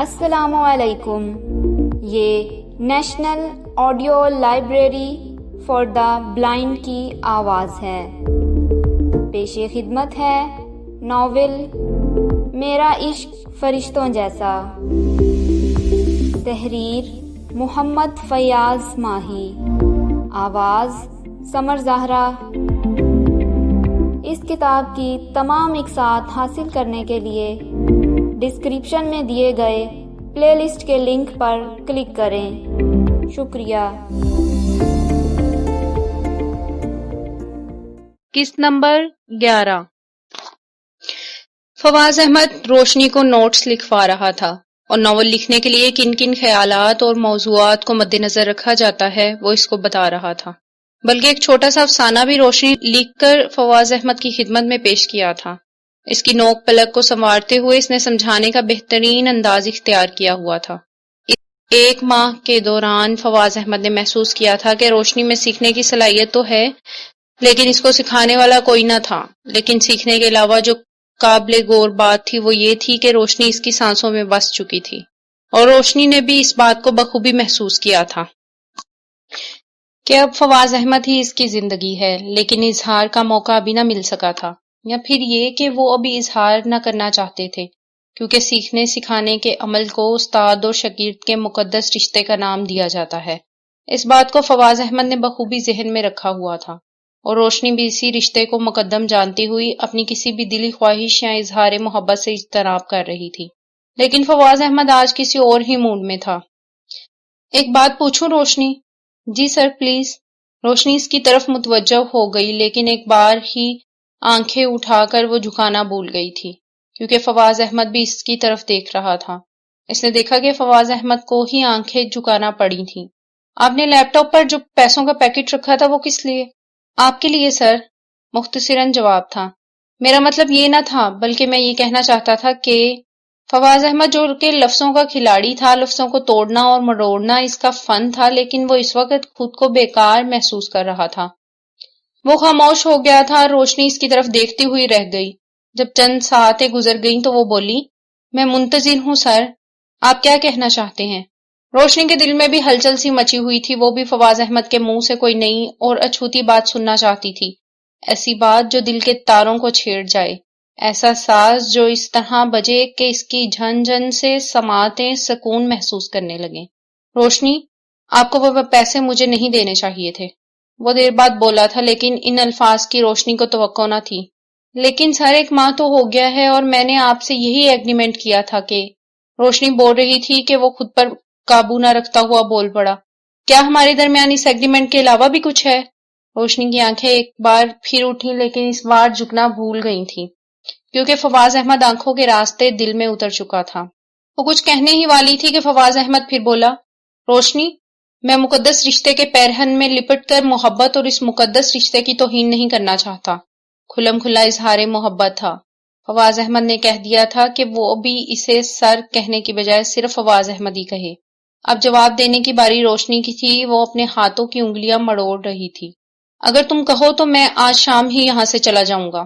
السلام علیکم. یہ national audio library for the blind کی آواز ہے. پیش خدمت ہے ناول میرا عشق فرشتوں جیسا. تحریر محمد فیاض ماہی. آواز سمر زہرا. اس کتاب کی تمام اقساط حاصل کرنے کے لیے ڈسکرپشن میں دیے گئے پلے لسٹ کے لنک پر کلک کریں. شکریہ. قسط نمبر 11. فواز احمد روشنی کو نوٹس لکھوا رہا تھا اور ناول لکھنے کے لیے کن کن خیالات اور موضوعات کو مد نظر رکھا جاتا ہے وہ اس کو بتا رہا تھا. بلکہ ایک چھوٹا سا افسانہ بھی روشنی لکھ کر فواز احمد کی خدمت میں پیش کیا تھا. اس کی نوک پلک کو سنوارتے ہوئے اس نے سمجھانے کا بہترین انداز اختیار کیا ہوا تھا. ایک ماہ کے دوران فواز احمد نے محسوس کیا تھا کہ روشنی میں سیکھنے کی صلاحیت تو ہے لیکن اس کو سکھانے والا کوئی نہ تھا. لیکن سیکھنے کے علاوہ جو قابل غور بات تھی وہ یہ تھی کہ روشنی اس کی سانسوں میں بس چکی تھی اور روشنی نے بھی اس بات کو بخوبی محسوس کیا تھا کہ اب فواز احمد ہی اس کی زندگی ہے. لیکن اظہار کا موقع ابھی نہ مل سکا تھا، یا پھر یہ کہ وہ ابھی اظہار نہ کرنا چاہتے تھے کیونکہ سیکھنے سکھانے کے عمل کو استاد اور شاگرد کے مقدس رشتے کا نام دیا جاتا ہے. اس بات کو فواز احمد نے بخوبی ذہن میں رکھا ہوا تھا اور روشنی بھی اسی رشتے کو مقدم جانتی ہوئی اپنی کسی بھی دلی خواہش یا اظہار محبت سے اجتناب کر رہی تھی. لیکن فواز احمد آج کسی اور ہی موڈ میں تھا. ایک بات پوچھوں روشنی؟ جی سر پلیز. روشنی اس کی طرف متوجہ ہو گئی لیکن ایک بار ہی آنکھیں اٹھا کر وہ جھکانا بھول گئی تھی کیونکہ فواز احمد بھی اس کی طرف دیکھ رہا تھا. اس نے دیکھا کہ فواز احمد کو ہی آنکھیں جھکانا پڑی تھیں. آپ نے لیپ ٹاپ پر جو پیسوں کا پیکٹ رکھا تھا وہ کس لیے؟ آپ کے لیے سر، مختصراً جواب تھا. میرا مطلب یہ نہ تھا بلکہ میں یہ کہنا چاہتا تھا کہ فواز احمد جو کہ لفظوں کا کھلاڑی تھا، لفظوں کو توڑنا اور مروڑنا اس کا فن تھا، لیکن وہ اس وقت خود کو بیکار محسوس کر رہا تھا. وہ خاموش ہو گیا تھا. روشنی اس کی طرف دیکھتی ہوئی رہ گئی. جب چند ساعتیں گزر گئیں تو وہ بولی، میں منتظر ہوں سر، آپ کیا کہنا چاہتے ہیں؟ روشنی کے دل میں بھی ہلچل سی مچی ہوئی تھی. وہ بھی فواز احمد کے منہ سے کوئی نئی اور اچھوتی بات سننا چاہتی تھی. ایسی بات جو دل کے تاروں کو چھیڑ جائے، ایسا ساز جو اس طرح بجے کہ اس کی جھن جھن سے سماعتیں سکون محسوس کرنے لگیں. روشنی، آپ کو وہ پیسے مجھے نہیں دینے چاہیے تھے. وہ دیر بعد بولا تھا لیکن ان الفاظ کی روشنی کو توقع نہ تھی. لیکن سر ایک ماہ تو ہو گیا ہے اور میں نے آپ سے یہی ایگریمنٹ کیا تھا کہ روشنی بول رہی تھی کہ وہ خود پر قابو نہ رکھتا ہوا بول پڑا. کیا ہمارے درمیان اس ایگریمنٹ کے علاوہ بھی کچھ ہے؟ روشنی کی آنکھیں ایک بار پھر اٹھی لیکن اس بار جھکنا بھول گئی تھی کیونکہ فواز احمد آنکھوں کے راستے دل میں اتر چکا تھا. وہ کچھ کہنے ہی والی تھی کہ فواز احمد پھر بولا، روشنی، میں مقدس رشتے کے پیرہن میں لپٹ کر محبت اور اس مقدس رشتے کی توہین نہیں کرنا چاہتا. کھلم کھلا اظہار محبت تھا. فواز احمد نے کہہ دیا تھا کہ وہ بھی اسے سر کہنے کی بجائے صرف فواز احمد ہی کہے. اب جواب دینے کی باری روشنی کی تھی. وہ اپنے ہاتھوں کی انگلیاں مڑوڑ رہی تھی. اگر تم کہو تو میں آج شام ہی یہاں سے چلا جاؤں گا.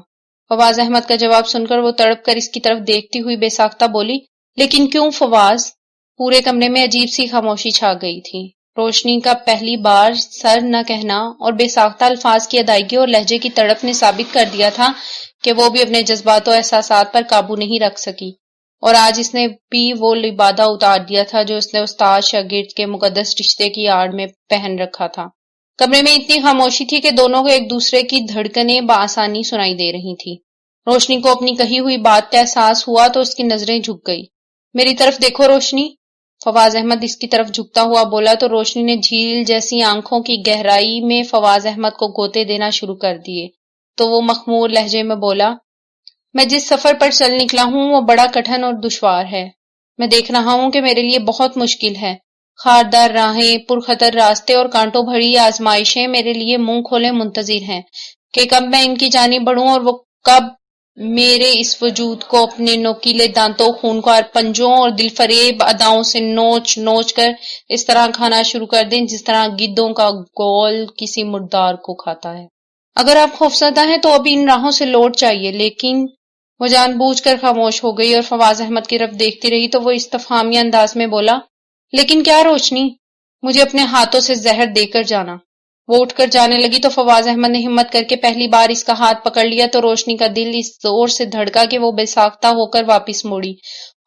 فواز احمد کا جواب سن کر وہ تڑپ کر اس کی طرف دیکھتی ہوئی بے ساختہ بولی، لیکن کیوں فواز؟ پورے کمرے میں عجیب سی خاموشی چھا گئی تھی. روشنی کا پہلی بار سر نہ کہنا اور بے ساختہ الفاظ کی ادائیگی اور لہجے کی تڑپ نے ثابت کر دیا تھا کہ وہ بھی اپنے جذبات و احساسات پر قابو نہیں رکھ سکی. اور آج اس نے بھی وہ لبادہ اتار دیا تھا جو اس نے استاد شاگرد کے مقدس رشتے کی آڑ میں پہن رکھا تھا. کمرے میں اتنی خاموشی تھی کہ دونوں کو ایک دوسرے کی دھڑکنیں بآسانی سنائی دے رہی تھی. روشنی کو اپنی کہی ہوئی بات کا احساس ہوا تو اس کی نظریں جھک گئی. میری طرف دیکھو روشنی. فواز احمد اس کی طرف جھکتا ہوا بولا تو روشنی نے جھیل جیسی آنکھوں کی گہرائی میں فواز احمد کو غوطے دینا شروع کر دیے. تو وہ مخمور لہجے میں بولا، میں جس سفر پر چل نکلا ہوں وہ بڑا کٹھن اور دشوار ہے. میں دیکھ رہا ہوں کہ میرے لیے بہت مشکل ہے. خاردار راہیں، پرخطر راستے اور کانٹوں بھری آزمائشیں میرے لیے منہ کھولے منتظر ہیں کہ کب میں ان کی جانب بڑھوں اور وہ کب میرے اس وجود کو اپنے نوکیلے دانتوں، خونخوار پنجوں اور دل فریب اداؤں سے نوچ نوچ کر اس طرح کھانا شروع کر دیں جس طرح گدوں کا گول کسی مردار کو کھاتا ہے. اگر آپ خوفزدہ ہیں تو ابھی ان راہوں سے لوٹ جائیے. لیکن وہ جان بوجھ کر خاموش ہو گئی اور فواز احمد کی طرف دیکھتی رہی تو وہ استفہامی انداز میں بولا، لیکن کیا روشنی؟ مجھے اپنے ہاتھوں سے زہر دے کر جانا۔ وہ اٹھ کر جانے لگی تو فواز احمد نے ہمت کر کے پہلی بار اس کا ہاتھ پکڑ لیا تو روشنی کا دل اس زور سے دھڑکا کہ وہ بے ساختہ ہو کر واپس موڑی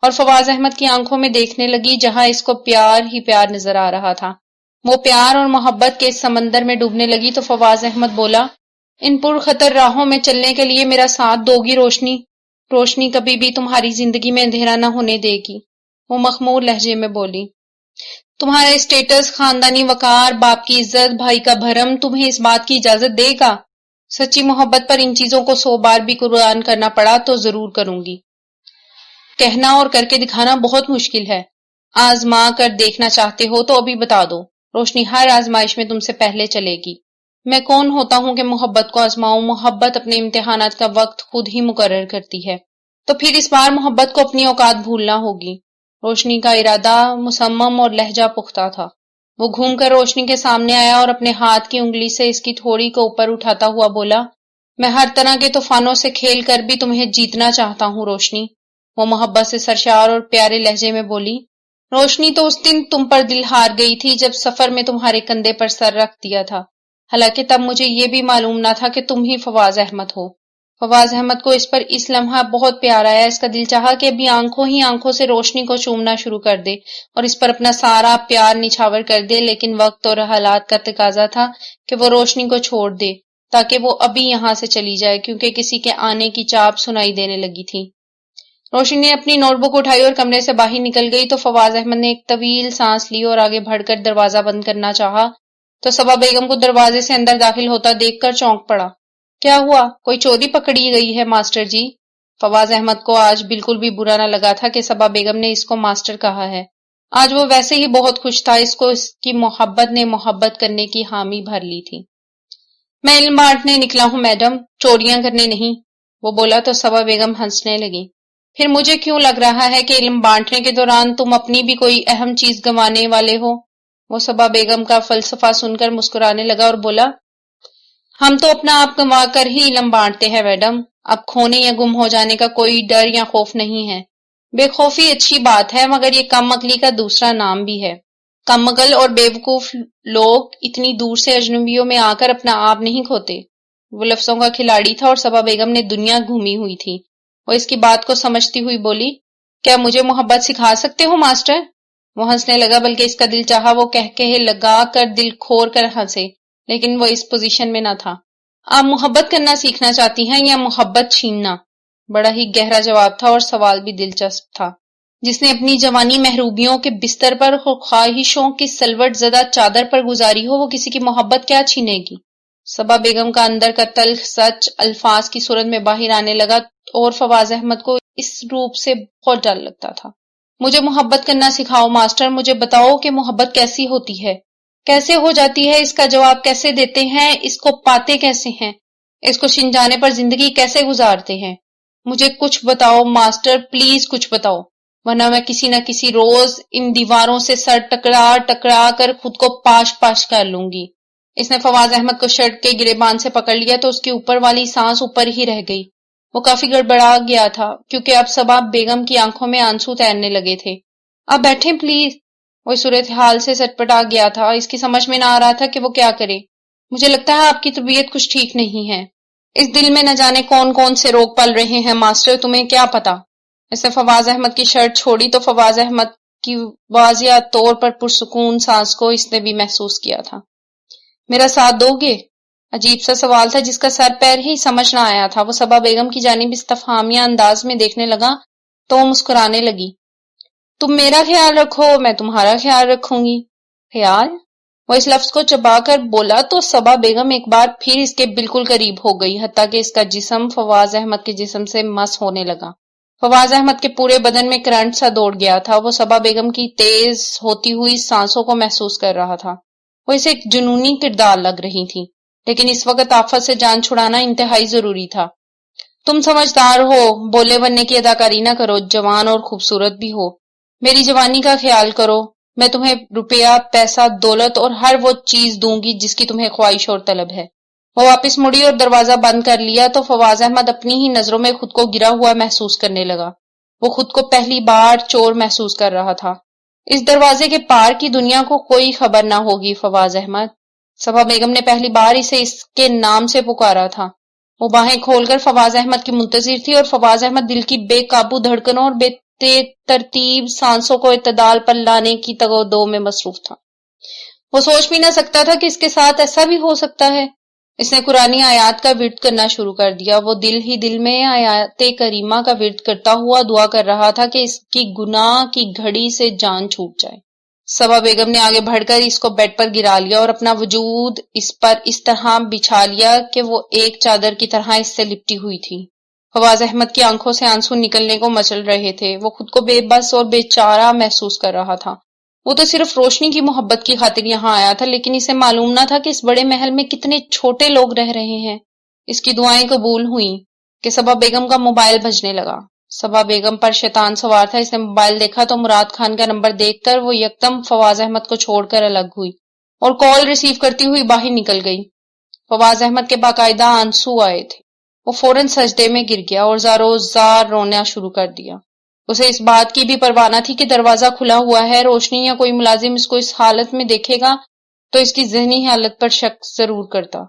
اور فواز احمد کی آنکھوں میں دیکھنے لگی جہاں اس کو پیار ہی پیار نظر آ رہا تھا۔ وہ پیار اور محبت کے اس سمندر میں ڈوبنے لگی تو فواز احمد بولا، ان پر خطر راہوں میں چلنے کے لیے میرا ساتھ دو گی روشنی؟ روشنی کبھی بھی تمہاری زندگی میں اندھیرا نہ ہونے دے گی۔ وہ مخمور لہجے میں بولی، تمہارا اسٹیٹس، خاندانی وقار، باپ کی عزت، بھائی کا بھرم تمہیں اس بات کی اجازت دے گا؟ سچی محبت پر ان چیزوں کو 100 بار بھی قربان کرنا پڑا تو ضرور کروں گی۔ کہنا اور کر کے دکھانا بہت مشکل ہے۔ آزما کر دیکھنا چاہتے ہو تو ابھی بتا دو، روشنی ہر آزمائش میں تم سے پہلے چلے گی۔ میں کون ہوتا ہوں کہ محبت کو آزماؤں؟ محبت اپنے امتحانات کا وقت خود ہی مقرر کرتی ہے۔ تو پھر اس بار محبت کو اپنی اوقات بھولنا ہوگی۔ روشنی کا ارادہ مصمم اور لہجہ پختہ تھا۔ وہ گھوم کر روشنی کے سامنے آیا اور اپنے ہاتھ کی انگلی سے اس کی تھوڑی کو اوپر اٹھاتا ہوا بولا، میں ہر طرح کے طوفانوں سے کھیل کر بھی تمہیں جیتنا چاہتا ہوں روشنی۔ وہ محبت سے سرشار اور پیارے لہجے میں بولی، روشنی تو اس دن تم پر دل ہار گئی تھی جب سفر میں تمہارے کندھے پر سر رکھ دیا تھا، حالانکہ تب مجھے یہ بھی معلوم نہ تھا کہ تم ہی فواز احمد ہو۔ فواز احمد کو اس پر اس لمحہ بہت پیار آیا۔ اس کا دل چاہا کہ ابھی آنکھوں ہی آنکھوں سے روشنی کو چومنا شروع کر دے اور اس پر اپنا سارا پیار نچھاور کر دے، لیکن وقت اور حالات کا تقاضا تھا کہ وہ روشنی کو چھوڑ دے تاکہ وہ ابھی یہاں سے چلی جائے، کیونکہ کسی کے آنے کی چاپ سنائی دینے لگی تھی۔ روشنی نے اپنی نوٹ بک اٹھائی اور کمرے سے باہر نکل گئی تو فواز احمد نے ایک طویل سانس لی اور آگے بڑھ کر دروازہ بند کرنا چاہا تو صبا بیگم کو دروازے سے اندر داخل ہوتا دیکھ کر چونک پڑا۔ کیا ہوا؟ کوئی چوری پکڑی گئی ہے ماسٹر جی؟ فواز احمد کو آج بالکل بھی برا نہ لگا تھا کہ صبا بیگم نے اس کو ماسٹر کہا ہے۔ آج وہ ویسے ہی بہت خوش تھا، اس کو اس کی محبت نے محبت کرنے کی حامی بھر لی تھی۔ میں علم بانٹنے نکلا ہوں میڈم، چوریاں کرنے نہیں، وہ بولا تو صبا بیگم ہنسنے لگی۔ پھر مجھے کیوں لگ رہا ہے کہ علم بانٹنے کے دوران تم اپنی بھی کوئی اہم چیز گنوانے والے ہو؟ وہ صبا بیگم کا فلسفہ سن کر مسکرانے لگا اور بولا، ہم تو اپنا آپ گنوا کر ہی علم بانٹتے ہیں میڈم، اب کھونے یا گم ہو جانے کا کوئی ڈر یا خوف نہیں ہے۔ بے خوفی اچھی بات ہے، مگر یہ کم عقلی کا دوسرا نام بھی ہے۔ کم عقل اور بیوقوف لوگ اتنی دور سے اجنبیوں میں آ کر اپنا آپ نہیں کھوتے۔ وہ لفظوں کا کھلاڑی تھا اور صبا بیگم نے دنیا گھومی ہوئی تھی۔ وہ اس کی بات کو سمجھتی ہوئی بولی، کیا مجھے محبت سکھا سکتے ہو ماسٹر؟ وہ ہنسنے لگا، بلکہ اس کا دل چاہا وہ کہے لگا کر دل کھور کر ہنسے، لیکن وہ اس پوزیشن میں نہ تھا۔ آپ محبت کرنا سیکھنا چاہتی ہیں یا محبت چھیننا؟ بڑا ہی گہرا جواب تھا اور سوال بھی دلچسپ تھا۔ جس نے اپنی جوانی محروبیوں کے بستر پر خواہشوں کی سلوٹ زدہ چادر پر گزاری ہو، وہ کسی کی محبت کیا چھینے گی؟ صبا بیگم کا اندر کا تلخ سچ الفاظ کی صورت میں باہر آنے لگا اور فواز احمد کو اس روپ سے بہت ڈر لگتا تھا۔ مجھے محبت کرنا سکھاؤ ماسٹر، مجھے بتاؤ کہ محبت کیسی ہوتی ہے، کیسے ہو جاتی ہے، اس کا جواب کیسے دیتے ہیں، اس کو پاتے کیسے ہیں، اس کو چھن جانے پر زندگی کیسے گزارتے ہیں۔ مجھے کچھ بتاؤ ماسٹر، پلیز کچھ بتاؤ، ورنہ میں کسی نہ کسی روز ان دیواروں سے سر ٹکرا ٹکرا کر خود کو پاش پاش کر لوں گی۔ اس نے فواز احمد کو شرٹ کے گریبان سے پکڑ لیا تو اس کی اوپر والی سانس اوپر ہی رہ گئی۔ وہ کافی گڑبڑا گیا تھا کیونکہ اب صبا بیگم کی آنکھوں میں آنسو تیرنے لگے تھے۔ آپ بیٹھیں پلیز۔ وہ اس صورتحال سے سٹپٹا گیا تھا، اس کی سمجھ میں نہ آ رہا تھا کہ وہ کیا کرے۔ مجھے لگتا ہے آپ کی طبیعت کچھ ٹھیک نہیں ہے، اس دل میں نہ جانے کون کون سے روگ پل رہے ہیں ماسٹر، تمہیں کیا پتا؟ اس نے فواز احمد کی شرٹ چھوڑی تو فواز احمد کی واضح طور پر پرسکون سانس کو اس نے بھی محسوس کیا تھا۔ میرا ساتھ دو گے؟ عجیب سا سوال تھا جس کا سر پیر ہی سمجھ نہ آیا تھا۔ وہ صبا بیگم کی جانب استفہامیہ انداز میں دیکھنے لگا تو وہ مسکرانے لگی۔ تم میرا خیال رکھو، میں تمہارا خیال رکھوں گی۔ خیال؟ وہ اس لفظ کو چبا کر بولا تو صبا بیگم ایک بار پھر اس کے بالکل قریب ہو گئی، حتیٰ کہ اس کا جسم فواز احمد کے جسم سے مس ہونے لگا۔ فواز احمد کے پورے بدن میں کرنٹ سا دوڑ گیا تھا، وہ صبا بیگم کی تیز ہوتی ہوئی سانسوں کو محسوس کر رہا تھا۔ وہ اسے ایک جنونی کردار لگ رہی تھی، لیکن اس وقت آفت سے جان چھڑانا انتہائی ضروری تھا۔ تم سمجھدار ہو، بولے بننے کی اداکاری نہ کرو، جوان اور خوبصورت بھی ہو، میری جوانی کا خیال کرو، میں تمہیں روپیہ، پیسہ، دولت اور ہر وہ چیز دوں گی جس کی تمہیں خواہش اور طلب ہے۔ وہ واپس مڑی اور دروازہ بند کر لیا تو فواز احمد اپنی ہی نظروں میں خود کو گرا ہوا محسوس کرنے لگا۔ وہ خود کو پہلی بار چور محسوس کر رہا تھا۔ اس دروازے کے پار کی دنیا کو کوئی خبر نہ ہوگی فواز احمد۔ صبا بیگم نے پہلی بار اسے اس کے نام سے پکارا تھا۔ وہ باہیں کھول کر فواز احمد کی منتظر تھی اور فواز احمد دل کی بے قابو دھڑکنوں اور بے ترتیب سانسوں کو اعتدال پر لانے کی تگ و دو میں مصروف تھا۔ وہ سوچ بھی نہ سکتا تھا کہ اس کے ساتھ ایسا بھی ہو سکتا ہے۔ اس نے قرآنی آیات کا ورد کرنا شروع کر دیا۔ وہ دل ہی دل میں آیات کریمہ کا ورد کرتا ہوا دعا کر رہا تھا کہ اس کی گناہ کی گھڑی سے جان چھوٹ جائے۔ صبا بیگم نے آگے بڑھ کر اس کو بیڈ پر گرا لیا اور اپنا وجود اس پر اس طرح بچھا لیا کہ وہ ایک چادر کی طرح اس سے لپٹی ہوئی تھی۔ فواز احمد کی آنکھوں سے آنسو نکلنے کو مچل رہے تھے۔ وہ خود کو بے بس اور بے چارہ محسوس کر رہا تھا۔ وہ تو صرف روشنی کی محبت کی خاطر یہاں آیا تھا، لیکن اسے معلوم نہ تھا کہ اس بڑے محل میں کتنے چھوٹے لوگ رہ رہے ہیں۔ اس کی دعائیں قبول ہوئیں کہ صبا بیگم کا موبائل بجنے لگا۔ صبا بیگم پر شیطان سوار تھا۔ اس نے موبائل دیکھا تو مراد خان کا نمبر دیکھ کر وہ یکدم فواز احمد کو چھوڑ کر الگ ہوئی اور کال ریسیو کرتی ہوئی باہر نکل گئی۔ فواز احمد کے باقاعدہ آنسو آئے تھے۔ وہ فوراً سجدے میں گر گیا اور زاروں زار رونا شروع کر دیا۔ اسے اس بات کی بھی پرواہ نہ تھی کہ دروازہ کھلا ہوا ہے، روشنی یا کوئی ملازم اس کو اس حالت میں دیکھے گا تو اس کی ذہنی حالت پر شک ضرور کرتا۔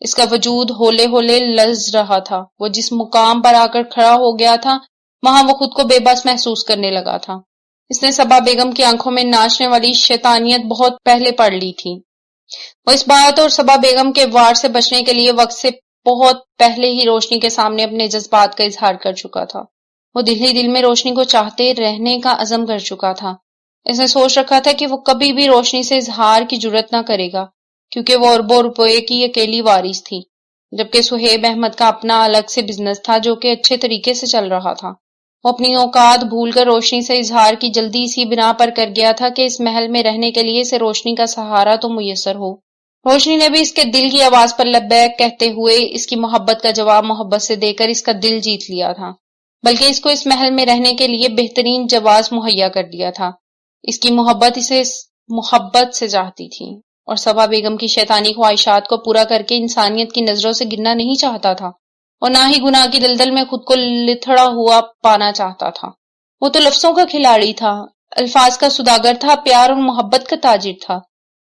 اس کا وجود ہولے ہولے لرز رہا تھا۔ وہ جس مقام پر آ کر کھڑا ہو گیا تھا وہاں وہ خود کو بے بس محسوس کرنے لگا تھا۔ اس نے صبا بیگم کی آنکھوں میں ناچنے والی شیطانیت بہت پہلے پڑھ لی تھی۔ وہ اس بات اور صبا بیگم کے وار سے بچنے کے لیے وقت سے بہت پہلے ہی روشنی کے سامنے اپنے جذبات کا اظہار کر چکا تھا۔ وہ دل ہی دل میں روشنی کو چاہتے رہنے کا عزم کر چکا تھا۔ اس نے سوچ رکھا تھا کہ وہ کبھی بھی روشنی سے اظہار کی جرات نہ کرے گا، کیونکہ وہ اربوں روپے کی اکیلی وارث تھی، جبکہ سہیب احمد کا اپنا الگ سے بزنس تھا جو کہ اچھے طریقے سے چل رہا تھا۔ وہ اپنی اوقات بھول کر روشنی سے اظہار کی جلدی اسی بنا پر کر گیا تھا کہ اس محل میں رہنے کے لیے اسے روشنی کا سہارا تو میسر ہو۔ روشنی نے بھی اس کے دل کی آواز پر لبیک کہتے ہوئے اس کی محبت کا جواب محبت سے دے کر اس کا دل جیت لیا تھا، بلکہ اس کو اس محل میں رہنے کے لیے بہترین جواز مہیا کر دیا تھا۔ اس کی محبت اسے محبت سے چاہتی تھی اور صبا بیگم کی شیطانی خواہشات کو پورا کر کے انسانیت کی نظروں سے گرنا نہیں چاہتا تھا، اور نہ ہی گناہ کی دلدل میں خود کو لتھڑا ہوا پانا چاہتا تھا۔ وہ تو لفظوں کا کھلاڑی تھا، الفاظ کا سوداگر تھا، پیار اور محبت کا تاجر تھا۔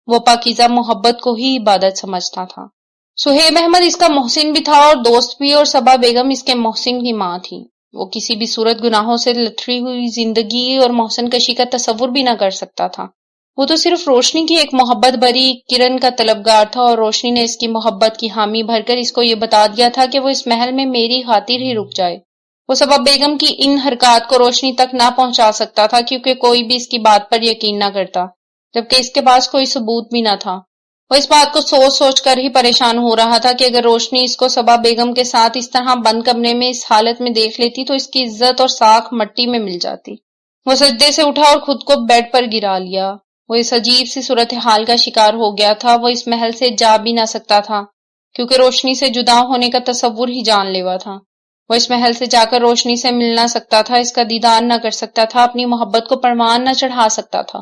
وہ پاکیزہ محبت کو ہی عبادت سمجھتا تھا۔ سہیب احمد اس کا محسن بھی تھا اور دوست بھی، اور صبا بیگم اس کے محسن کی ماں تھی۔ وہ کسی بھی صورت گناہوں سے لتھڑی ہوئی زندگی اور محسن کشی کا تصور بھی نہ کر سکتا تھا۔ وہ تو صرف روشنی کی ایک محبت بھری کرن کا طلبگار تھا، اور روشنی نے اس کی محبت کی حامی بھر کر اس کو یہ بتا دیا تھا کہ وہ اس محل میں میری خاطر ہی رک جائے۔ وہ صبا بیگم کی ان حرکات کو روشنی تک نہ پہنچا سکتا تھا، کیونکہ کوئی بھی اس کی بات پر یقین نہ کرتا، جبکہ اس کے پاس کوئی ثبوت بھی نہ تھا۔ وہ اس بات کو سوچ سوچ کر ہی پریشان ہو رہا تھا کہ اگر روشنی اس کو صبا بیگم کے ساتھ اس طرح بند کمرے میں اس حالت میں دیکھ لیتی تو اس کی عزت اور ساکھ مٹی میں مل جاتی۔ وہ سجدے سے اٹھا اور خود کو بیڈ پر گرا لیا۔ وہ اس عجیب سی صورتحال کا شکار ہو گیا تھا۔ وہ اس محل سے جا بھی نہ سکتا تھا، کیونکہ روشنی سے جدا ہونے کا تصور ہی جان لیوا تھا۔ وہ اس محل سے جا کر روشنی سے مل نہ سکتا تھا، اس کا دیدار نہ کر سکتا تھا، اپنی محبت کو پروان نہ چڑھا سکتا تھا۔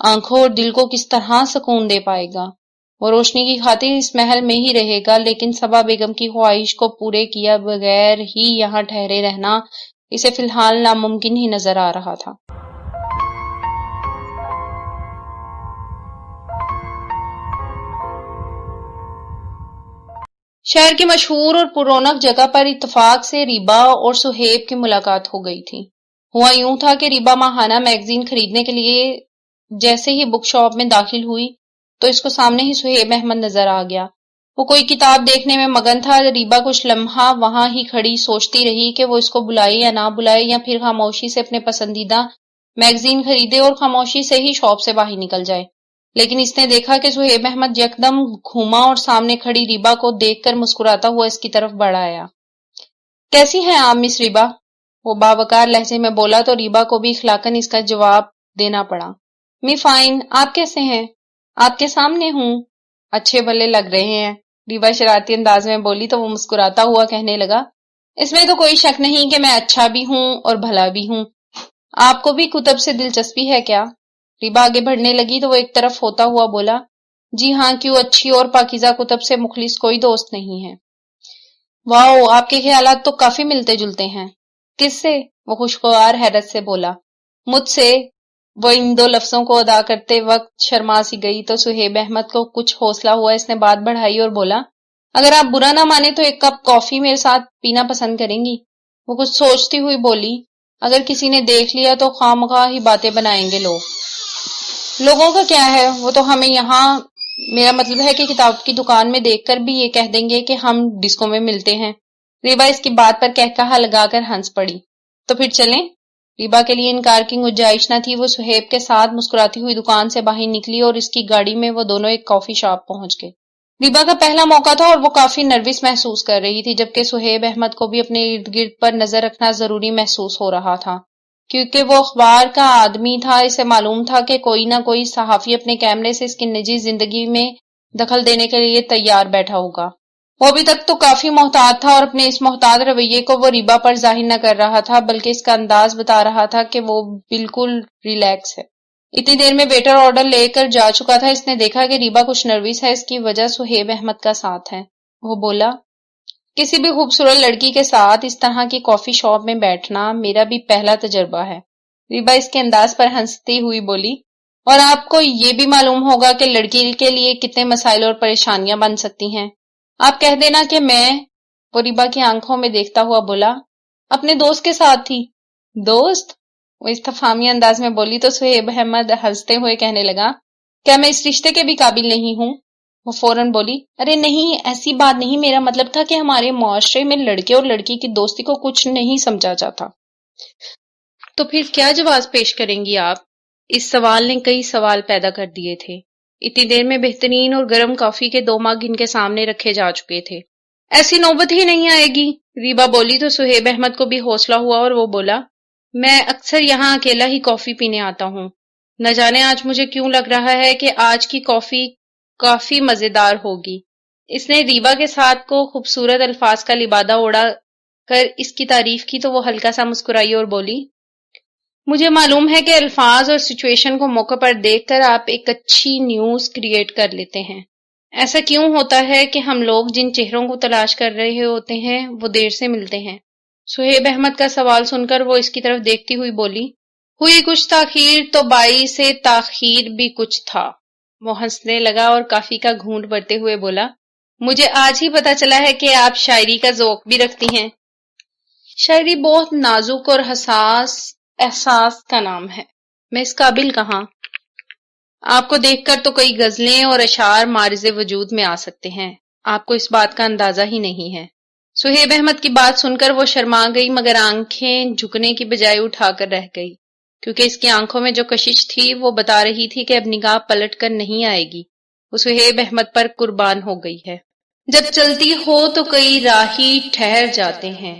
آنکھوں اور دل کو کس طرح سکون دے پائے گا؟ وہ روشنی کی خاطر اس محل میں ہی رہے گا، لیکن صبا بیگم کی خواہش کو پورے کیا بغیر ہی یہاں ٹھہرے رہنا اسے فی الحال ناممکن ہی نظر آ رہا تھا۔ شہر کی مشہور اور پررونق جگہ پر اتفاق سے ریبا اور سہیب کی ملاقات ہو گئی تھی۔ ہوا یوں تھا کہ ریبا ماہانہ میگزین خریدنے کے لیے جیسے ہی بک شاپ میں داخل ہوئی تو اس کو سامنے ہی سہیب احمد نظر آ گیا۔ وہ کوئی کتاب دیکھنے میں مگن تھا۔ ریبا کچھ لمحہ وہاں ہی کھڑی سوچتی رہی کہ وہ اس کو بلائے یا نہ بلائے، یا پھر خاموشی سے اپنے پسندیدہ میگزین خریدے اور خاموشی سے ہی شاپ سے باہر نکل جائے۔ لیکن اس نے دیکھا کہ سہیب احمد یکدم گھوما اور سامنے کھڑی ریبا کو دیکھ کر مسکراتا ہوا اس کی طرف بڑھ آیا۔ کیسی ہیں آپ مس ریبا؟ وہ باوقار لہجے میں بولا تو ریبا کو بھی اخلاقاً اس کا جواب دینا پڑا۔ می فائن، آپ کیسے ہیں؟ آپ کے سامنے ہوں۔ اچھے بھلے لگ رہے ہیں، ریبا شرارتی انداز میں بولی تو وہ مسکراتا ہوا کہنے لگا، اس میں تو کوئی شک نہیں کہ میں اچھا بھی ہوں اور بھلا بھی ہوں۔ آپ کو بھی کتب سے دلچسپی ہے کیا؟ ریبا آگے بڑھنے لگی تو وہ ایک طرف ہوتا ہوا بولا، جی ہاں، کیوں اچھی اور پاکیزہ کتب سے مخلص کوئی دوست نہیں ہے۔ واؤ، آپ کے خیالات تو کافی ملتے جلتے ہیں۔ کس سے؟ وہ خوشگوار حیرت سے بولا۔ مجھ سے۔ وہ ان دو لفظوں کو ادا کرتے وقت شرما سی گئی تو سہیب احمد کو کچھ حوصلہ ہوا، اس نے بات بڑھائی اور بولا، اگر آپ برا نہ مانے تو ایک کپ کافی میرے ساتھ پینا پسند کریں گی؟ وہ کچھ سوچتی ہوئی بولی، اگر کسی نے دیکھ لیا تو خواہ ہی باتیں بنائیں گے لوگ۔ لوگوں کا کیا ہے، وہ تو ہمیں یہاں، میرا مطلب ہے کہ کتاب کی دکان میں دیکھ کر بھی یہ کہہ دیں گے کہ ہم ڈسکو میں ملتے ہیں۔ ریبا اس کی بات پر کہا لگا کر ہنس پڑی۔ تو پھر چلیں؟ ریبا کے لیے انکار کی گنجائش نہ تھی، وہ سہیب کے ساتھ مسکراتی ہوئی دکان سے باہر نکلی اور اس کی گاڑی میں وہ دونوں ایک کافی شاپ پہنچ گئے۔ ریبا کا پہلا موقع تھا اور وہ کافی نروس محسوس کر رہی تھی، جبکہ سہیب احمد کو بھی اپنے ارد گرد پر نظر رکھنا ضروری محسوس ہو رہا تھا، کیونکہ وہ اخبار کا آدمی تھا۔ اسے معلوم تھا کہ کوئی نہ کوئی صحافی اپنے کیمرے سے اس کی نجی زندگی میں دخل دینے کے لیے تیار بیٹھا ہوگا۔ وہ ابھی تک تو کافی محتاط تھا اور اپنے اس محتاط رویے کو وہ ریبا پر ظاہر نہ کر رہا تھا، بلکہ اس کا انداز بتا رہا تھا کہ وہ بالکل ریلیکس ہے۔ اتنی دیر میں ویٹر آرڈر لے کر جا چکا تھا۔ اس نے دیکھا کہ ریبا کچھ نروس ہے، اس کی وجہ سہیب احمد کا ساتھ ہے۔ وہ بولا، کسی بھی خوبصورت لڑکی کے ساتھ اس طرح کی کافی شاپ میں بیٹھنا میرا بھی پہلا تجربہ ہے۔ ریبا اس کے انداز پر ہنستی ہوئی بولی، اور آپ کو یہ بھی معلوم ہوگا کہ لڑکی کے لیے کتنے مسائل اور پریشانیاں بن سکتی ہیں۔ آپ کہہ دینا کہ میں، وہ ریبا کی آنکھوں میں دیکھتا ہوا بولا، اپنے دوست کے ساتھ تھی۔ دوست؟ وہ استفہامی انداز میں بولی تو سہیب احمد ہنستے ہوئے کہنے لگا، کیا میں اس رشتے کے بھی قابل نہیں ہوں؟ وہ فوراً بولی، ارے نہیں، ایسی بات نہیں، میرا مطلب تھا کہ ہمارے معاشرے میں لڑکے اور لڑکی کی دوستی کو کچھ نہیں سمجھا جاتا۔ تو پھر کیا جواز پیش کریں گی آپ؟ اس سوال نے کئی سوال پیدا کر دیے تھے۔ اتنی دیر میں بہترین اور گرم کافی کے 2 مگ ان کے سامنے رکھے جا چکے تھے۔ ایسی نوبت ہی نہیں آئے گی، ریبا بولی تو سہیب احمد کو بھی حوصلہ ہوا اور وہ بولا، میں اکثر یہاں اکیلا ہی کافی پینے آتا ہوں۔ نہ جانے آج مجھے کیوں لگ رہا ہے کہ آج کی کافی کافی مزیدار ہوگی۔ اس نے ریبا کے ساتھ کو خوبصورت الفاظ کا لبادہ اڑا کر اس کی تعریف کی تو وہ ہلکا سا مسکرائی اور بولی، مجھے معلوم ہے کہ الفاظ اور سچویشن کو موقع پر دیکھ کر آپ ایک اچھی نیوز کریٹ کر لیتے ہیں۔ ایسا کیوں ہوتا ہے کہ ہم لوگ جن چہروں کو تلاش کر رہے ہوتے ہیں وہ دیر سے ملتے ہیں؟ سہیب احمد کا سوال سن کر وہ اس کی طرف دیکھتی ہوئی بولی، ہوئی کچھ تاخیر تو باعث سے تاخیر بھی کچھ تھا۔ وہ ہنسنے لگا اور کافی کا گھونٹ بھرتے ہوئے بولا، مجھے آج ہی پتا چلا ہے کہ آپ شاعری کا ذوق بھی رکھتی ہیں۔ شاعری بہت نازک اور حساس احساس کا نام ہے، میں اس قابل کہاں؟ آپ کو دیکھ کر تو کئی غزلیں اور اشعار معرض وجود میں آ سکتے ہیں، آپ کو اس بات کا اندازہ ہی نہیں ہے۔ سہیب احمد کی بات سن کر وہ شرما گئی، مگر آنکھیں جھکنے کی بجائے اٹھا کر رہ گئی، کیونکہ اس کی آنکھوں میں جو کشش تھی وہ بتا رہی تھی کہ اب نگاہ پلٹ کر نہیں آئے گی، وہ سہیب احمد پر قربان ہو گئی ہے۔ جب چلتی ہو تو کئی راہی ٹھہر جاتے ہیں،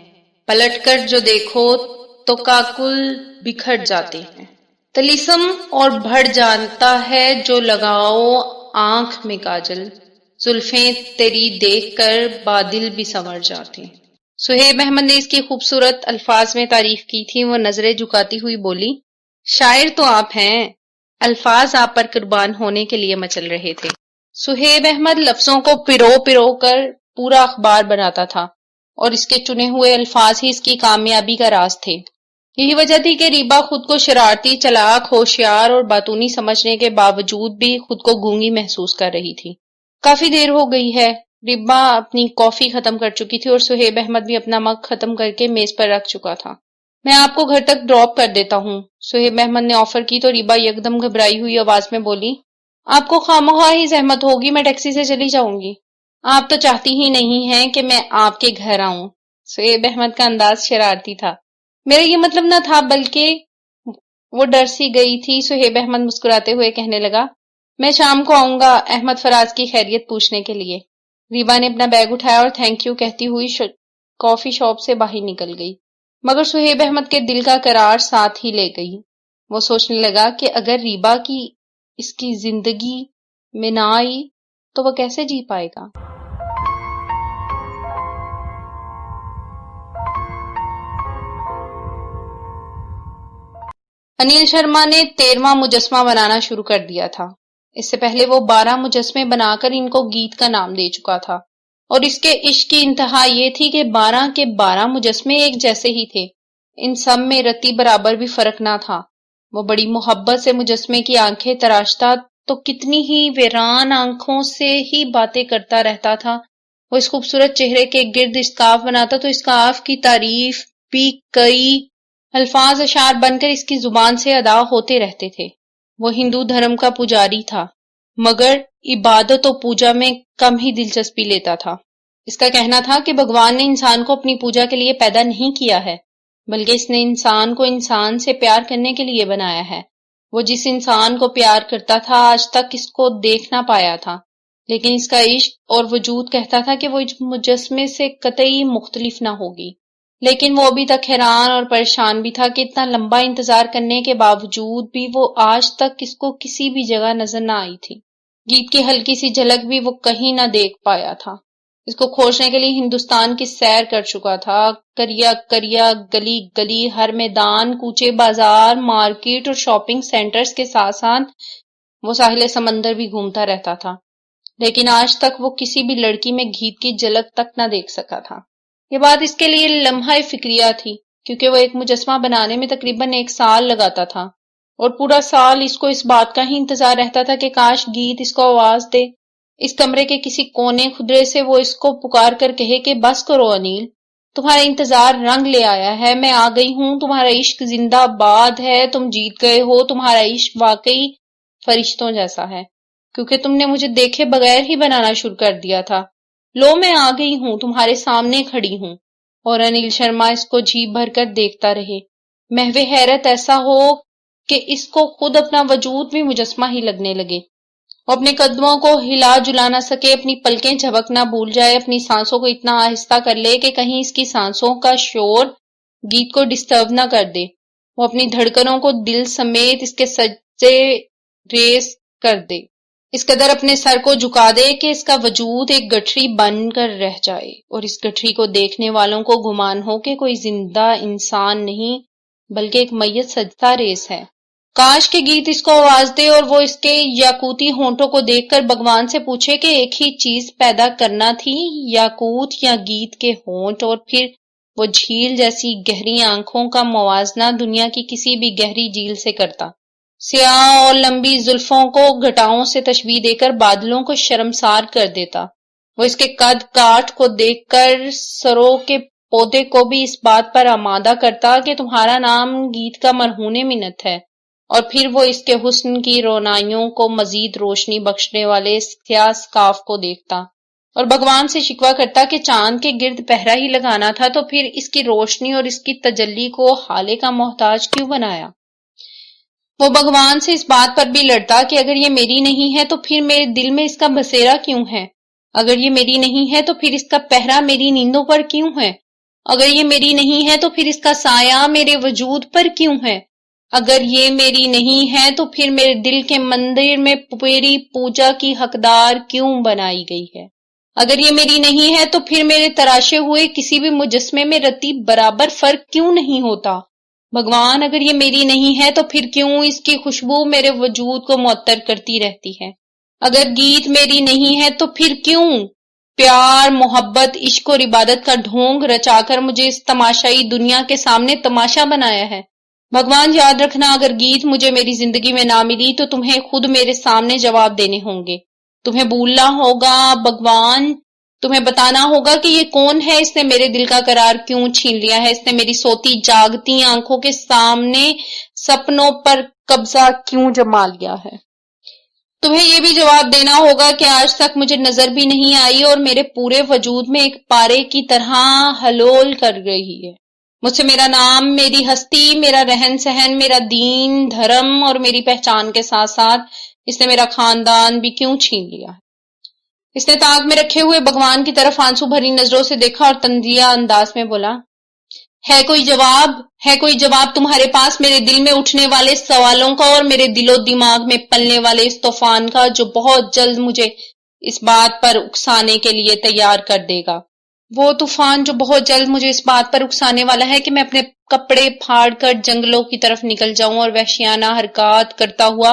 پلٹ کر جو دیکھو تو کاکل بکھر جاتے ہیں۔ طلسم اور بڑھ جانتا ہے جو لگاؤ آنکھ میں کاجل، زلفیں تیری دیکھ کر بادل بھی سنور جاتے ہیں۔ سہیب احمد نے اس کی خوبصورت الفاظ میں تعریف کی تھی، وہ نظریں جھکاتی ہوئی بولی، شاعر تو آپ ہیں، الفاظ آپ پر قربان ہونے کے لیے مچل رہے تھے۔ سہیب احمد لفظوں کو پرو کر پورا اخبار بناتا تھا اور اس کے چنے ہوئے الفاظ ہی اس کی کامیابی کا راز تھے۔ یہی وجہ تھی کہ ریبا خود کو شرارتی، چلاک، ہوشیار اور باتونی سمجھنے کے باوجود بھی خود کو گونگی محسوس کر رہی تھی۔ کافی دیر ہو گئی ہے۔ ریبا اپنی کافی ختم کر چکی تھی اور سہیب احمد بھی اپنا مگ ختم کر کے میز پر رکھ چکا تھا۔ میں آپ کو گھر تک ڈراپ کر دیتا ہوں، سہیب احمد نے آفر کی تو ریبا یکدم گھبرائی ہوئی آواز میں بولی، آپ کو خواہ ہی زحمت ہوگی، میں ٹیکسی سے چلی جاؤں گی۔ آپ تو چاہتی ہی نہیں ہیں کہ میں آپ کے گھر آؤں۔ سہیب احمد کا انداز شرارتی تھا۔ میرا یہ مطلب نہ تھا، بلکہ وہ ڈر سی گئی تھی۔ سہیب احمد مسکراتے ہوئے کہنے لگا، میں شام کو آؤں گا احمد فراز کی خیریت پوچھنے کے لیے۔ ریبا نے اپنا بیگ اٹھایا اور تھینک یو کہتی ہوئی کافی شاپ سے باہر نکل گئی، مگر سہیب احمد کے دل کا قرار ساتھ ہی لے گئی۔ وہ سوچنے لگا کہ اگر ریبا کی اس کی زندگی میں نہ آئی تو وہ کیسے جی پائے گا۔ انیل شرما نے 13واں مجسمہ بنانا شروع کر دیا تھا۔ اس سے پہلے وہ 12 مجسمے بنا کر ان کو گیت کا نام دے چکا تھا، اور اس کے عشق کی انتہا یہ تھی کہ 12 کے 12 مجسمے ایک جیسے ہی تھے، ان سب میں رتی برابر بھی فرق نہ تھا۔ وہ بڑی محبت سے مجسمے کی آنکھیں تراشتا تو کتنی ہی ویران آنکھوں سے ہی باتیں کرتا رہتا تھا۔ وہ اس خوبصورت چہرے کے گرد اسکارف بناتا تو اسکارف کی تعریف بھی کئی الفاظ اشعار بن کر اس کی زبان سے ادا ہوتے رہتے تھے۔ وہ ہندو دھرم کا پجاری تھا، مگر عبادت و پوجا میں کم ہی دلچسپی لیتا تھا۔ اس کا کہنا تھا کہ بھگوان نے انسان کو اپنی پوجا کے لیے پیدا نہیں کیا ہے، بلکہ اس نے انسان کو انسان سے پیار کرنے کے لیے بنایا ہے۔ وہ جس انسان کو پیار کرتا تھا آج تک اس کو دیکھ نہ پایا تھا، لیکن اس کا عشق اور وجود کہتا تھا کہ وہ اس مجسمے سے قطعی مختلف نہ ہوگی۔ لیکن وہ ابھی تک حیران اور پریشان بھی تھا کہ اتنا لمبا انتظار کرنے کے باوجود بھی وہ آج تک اس کو کسی بھی جگہ نظر نہ آئی تھی۔ گیت کی ہلکی سی جھلک بھی وہ کہیں نہ دیکھ پایا تھا۔ اس کو کھوجنے کے لیے ہندوستان کی سیر کر چکا تھا، کریا کریا، گلی گلی، ہر میدان، کوچے بازار، مارکیٹ اور شاپنگ سینٹرز کے ساتھ ساتھ وہ ساحل سمندر بھی گھومتا رہتا تھا، لیکن آج تک وہ کسی بھی لڑکی میں گیت کی جھلک تک نہ دیکھ سکا تھا۔ یہ بات اس کے لیے لمحہ فکریہ تھی، کیونکہ وہ ایک مجسمہ بنانے میں تقریباً 1 سال لگاتا تھا، اور پورا سال اس کو اس بات کا ہی انتظار رہتا تھا کہ کاش گیت اس کو آواز دے۔ اس کمرے کے کسی کونے خدرے سے وہ اس کو پکار کر کہے کہ بس کرو انیل، تمہارا انتظار رنگ لے آیا ہے، میں آ گئی ہوں، تمہارا عشق زندہ باد ہے، تم جیت گئے ہو، تمہارا عشق واقعی فرشتوں جیسا ہے، کیونکہ تم نے مجھے دیکھے بغیر ہی بنانا شروع کر دیا تھا۔ لو میں آ گئی ہوں، تمہارے سامنے کھڑی ہوں۔ اور انیل شرما اس کو جی بھر کر دیکھتا رہے، محو حیرت ایسا ہو کہ اس کو خود اپنا وجود بھی مجسمہ ہی لگنے لگے۔ وہ اپنے قدموں کو ہلا جلا نہ سکے، اپنی پلکیں جھپکنا بھول جائے، اپنی سانسوں کو اتنا آہستہ کر لے کہ کہیں اس کی سانسوں کا شور گیت کو ڈسٹرب نہ کر دے۔ وہ اپنی دھڑکنوں کو دل سمیت اس کے سجدے ریز کر دے، اس قدر اپنے سر کو جھکا دے کہ اس کا وجود ایک گٹھری بن کر رہ جائے، اور اس گٹھری کو دیکھنے والوں کو گمان ہو کہ کوئی زندہ انسان نہیں بلکہ ایک میت سجدہ ریز ہے۔ کاش کہ گیت اس کو آواز دے اور وہ اس کے یاقوتی ہونٹوں کو دیکھ کر بھگوان سے پوچھے کہ ایک ہی چیز پیدا کرنا تھی، یاقوت یا گیت کے ہونٹ، اور پھر وہ جھیل جیسی گہری آنکھوں کا موازنہ دنیا کی کسی بھی گہری جھیل سے کرتا، سیاہ اور لمبی زلفوں کو گھٹاؤں سے تشبیہ دے کر بادلوں کو شرمسار کر دیتا۔ وہ اس کے قد کاٹ کو دیکھ کر سرو کے پودے کو بھی اس بات پر آمادہ کرتا کہ تمہارا نام گیت کا مرہون منت ہے، اور پھر وہ اس کے حسن کی رونائیوں کو مزید روشنی بخشنے والے سیاہ سکارف کو دیکھتا اور بھگوان سے شکوہ کرتا کہ چاند کے گرد پہرا ہی لگانا تھا تو پھر اس کی روشنی اور اس کی تجلی کو حالے کا محتاج کیوں بنایا۔ وہ بھگوان سے اس بات پر بھی لڑتا کہ اگر یہ میری نہیں ہے تو پھر میرے دل میں اس کا بسیرا کیوں ہے، اگر یہ میری نہیں ہے تو پھر اس کا پہرا میری نیندوں پر کیوں ہے، اگر یہ میری نہیں ہے تو پھر اس کا سایہ میرے وجود پر کیوں ہے، اگر یہ میری نہیں ہے تو پھر میرے دل کے مندر میں میری پوجا کی حقدار کیوں بنائی گئی ہے، اگر یہ میری نہیں ہے تو پھر میرے تراشے ہوئے کسی بھی مجسمے میں رتی برابر فرق کیوں نہیں ہوتا۔ بھگوان اگر یہ میری نہیں ہے تو پھر کیوں اس کی خوشبو میرے وجود کو معطر کرتی رہتی ہے، اگر گیت میری نہیں ہے تو پھر کیوں پیار، محبت، عشق اور عبادت کا ڈھونگ رچا کر مجھے اس تماشائی دنیا کے سامنے تماشا بنایا ہے۔ بھگوان یاد رکھنا، اگر گیت مجھے میری زندگی میں نہ ملی تو تمہیں خود میرے سامنے جواب دینے ہوں گے، تمہیں بھولنا ہوگا بھگوان، تمہیں بتانا ہوگا کہ یہ کون ہے، اس نے میرے دل کا قرار کیوں چھین لیا ہے، اس نے میری سوتی جاگتی آنکھوں کے سامنے سپنوں پر قبضہ کیوں جما لیا ہے۔ تمہیں یہ بھی جواب دینا ہوگا کہ آج تک مجھے نظر بھی نہیں آئی اور میرے پورے وجود میں ایک پارے کی طرح ہلول کر رہی ہے۔ مجھ سے میرا نام، میری ہستی، میرا رہن سہن، میرا دین، دھرم اور میری پہچان کے ساتھ ساتھ اس نے میرا خاندان بھی کیوں چھین لیا ہے۔ اس نے تاک میں رکھے ہوئے بھگوان کی طرف آنسو بھری نظروں سے دیکھا اور تنزیہ انداز میں بولا، ہے کوئی جواب؟ ہے کوئی جواب تمہارے پاس میرے دل میں اٹھنے والے سوالوں کا اور میرے دل و دماغ میں پلنے والے اس طوفان کا جو بہت جلد مجھے اس بات پر اکسانے کے لیے تیار کر دے گا؟ وہ طوفان جو بہت جلد مجھے اس بات پر اکسانے والا ہے کہ میں اپنے کپڑے پھاڑ کر جنگلوں کی طرف نکل جاؤں اور وحشیانہ حرکات کرتا ہوا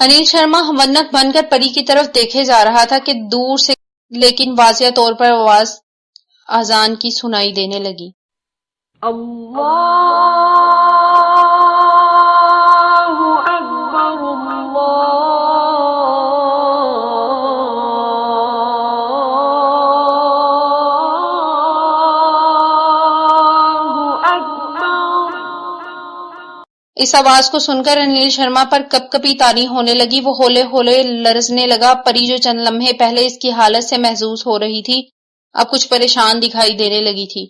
انیل شرما ہمنک بن کر پری کی طرف دیکھے جا رہا تھا کہ دور سے لیکن واضح طور پر آواز اذان کی سنائی دینے لگی۔ اللہ اکبر اللہ اکبر۔ اس آواز کو سن کر انیل شرما پر کپ کپی طاری ہونے لگی۔ وہ ہولے ہولے لرزنے لگا۔ پری جو چند لمحے پہلے اس کی حالت سے محظوظ ہو رہی تھی اب کچھ پریشان دکھائی دینے لگی تھی،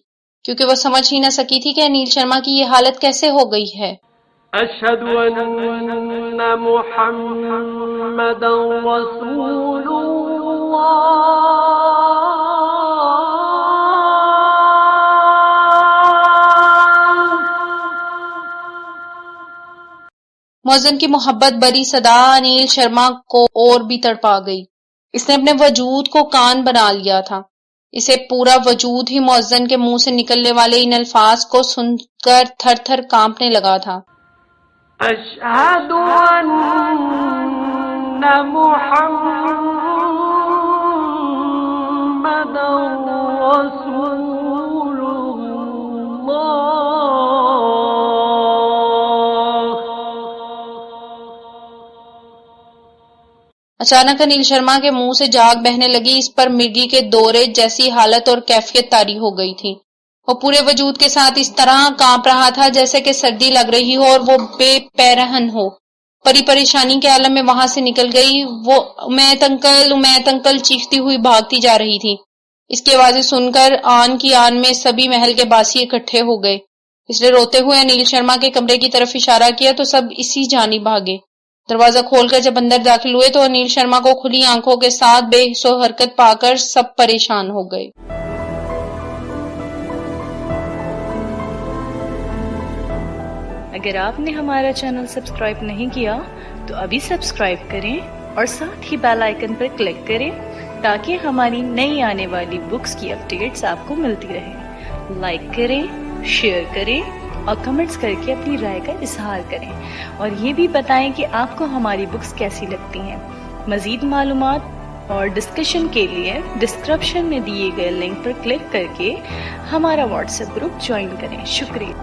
کیونکہ وہ سمجھ ہی نہ سکی تھی کہ انیل شرما کی یہ حالت کیسے ہو گئی ہے۔ اشہد ان محمدا رسول مؤذن کی محبت بری صدا انیل شرما کو اور بھی تڑپا گئی۔ اس نے اپنے وجود کو کان بنا لیا تھا۔ اسے پورا وجود ہی مؤذن کے منہ سے نکلنے والے ان الفاظ کو سن کر تھر تھر کانپنے لگا تھا۔ اشہد ان محمدا رسول اللہ۔ اچانک انیل شرما کے منہ سے جاگ بہنے لگی۔ اس پر مرگی کے دورے جیسی حالت اور کیفیت طاری ہو گئی تھی۔ وہ پورے وجود کے ساتھ اس طرح کانپ رہا تھا جیسے کہ سردی لگ رہی ہو اور وہ بے پیرہن ہو۔ پری پریشانی کے عالم میں وہاں سے نکل گئی۔ وہ امیت انکل چیختی ہوئی بھاگتی جا رہی تھی۔ اس کی آوازیں سن کر آن کی آن میں سبھی محل کے باسی اکٹھے ہو گئے۔ اس نے روتے ہوئے انیل شرما کے کمرے کی طرف اشارہ کیا تو سب اسی جانب بھاگے۔ دروازہ کھول کر جب اندر داخل ہوئے تو انیل شرما کو کھلی آنکھوں کے ساتھ بے حس و حرکت پا کر سب پریشان ہو گئے۔ اگر آپ نے ہمارا چینل سبسکرائب نہیں کیا تو ابھی سبسکرائب کریں اور ساتھ ہی بیل آئیکن پر کلک کریں تاکہ ہماری نئی آنے والی بکس کی اپڈیٹس آپ کو ملتی رہیں۔ لائک کریں، شیئر کریں اور کمنٹس کر کے اپنی رائے کا اظہار کریں، اور یہ بھی بتائیں کہ آپ کو ہماری بکس کیسی لگتی ہیں۔ مزید معلومات اور ڈسکشن کے لیے ڈسکرپشن میں دیے گئے لنک پر کلک کر کے ہمارا واٹس ایپ گروپ جوائن کریں۔ شکریہ۔